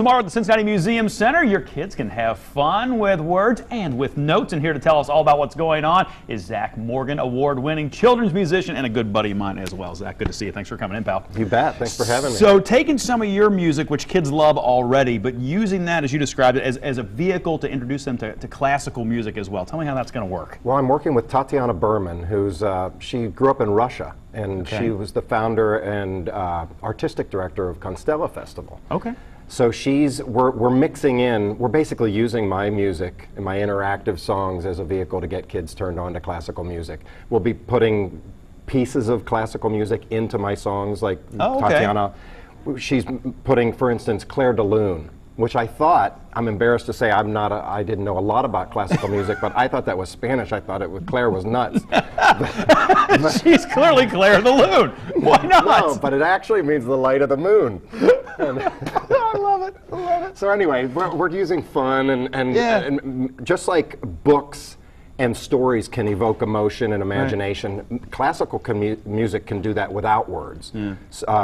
Tomorrow at the Cincinnati Museum Center, your kids can have fun with words and with notes. And here to tell us all about what's going on is Zak Morgan, award-winning children's musician and a good buddy of mine as well. Zak, good to see you. Thanks for coming in, pal. You bet. Thanks for having me. So taking some of your music, which kids love already, but using that, as you described it, as a vehicle to introduce them to classical music as well. Tell me how that's going to work. Well, I'm working with Tatiana Berman, who's she grew up in Russia, and she was the founder and artistic director of Constella Festival. Okay. So we're mixing in, we're basically using my music and my interactive songs as a vehicle to get kids turned on to classical music. We'll be putting pieces of classical music into my songs, like Tatiana. She's putting, for instance, Claire de Lune, which I thought, I'm embarrassed to say I didn't know a lot about classical music, but I thought that was Spanish. I thought Claire was nuts. She's clearly Claire de Lune. Why not? No, but it actually means the light of the moon. I love it. I love it. So anyway, we're using fun and just like books and stories can evoke emotion and imagination. Right. Classical music can do that without words. Yeah.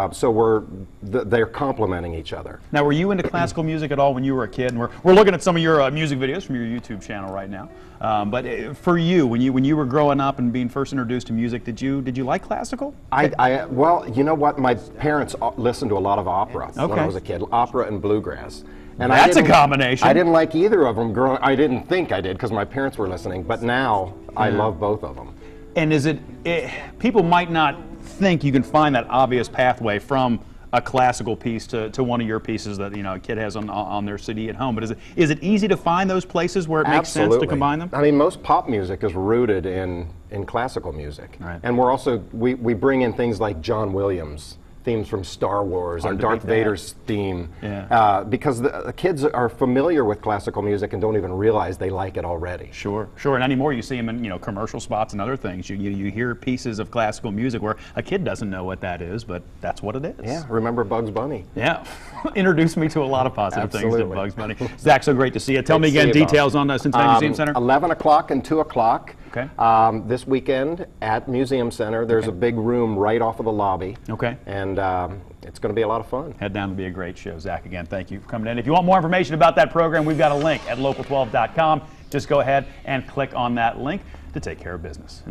So they're complementing each other. Now, were you into classical music at all when you were a kid? And we're looking at some of your music videos from your YouTube channel right now. But for you, when you were growing up and being first introduced to music, did you like classical? Well, you know what? My parents listened to a lot of opera when I was a kid, opera and bluegrass. And that's a combination. I didn't like either of them growing. I didn't think I did because my parents were listening, but now I love both of them. And people might not think you can find that obvious pathway from a classical piece to one of your pieces that a kid has on their CD at home. But is it easy to find those places where it makes sense to combine them? I mean, most pop music is rooted in classical music, right. And we're also we bring in things like John Williams themes from Star Wars and Darth Vader's theme, because the kids are familiar with classical music and don't even realize they like it already. Sure, sure. And anymore you see them in commercial spots and other things. You hear pieces of classical music where a kid doesn't know what that is, but that's what it is. Yeah, remember Bugs Bunny? Yeah, introduced me to a lot of positive things at Bugs Bunny. Zak, so great to see you. Tell me again details on the Cincinnati Museum Center. 11 o'clock and 2 o'clock. Okay. This weekend at Museum Center. There's a big room right off of the lobby. Okay. And it's going to be a lot of fun. Head down to be a great show. Zak, again, thank you for coming in. If you want more information about that program, we've got a link at local12.com. Just go ahead and click on that link to take care of business.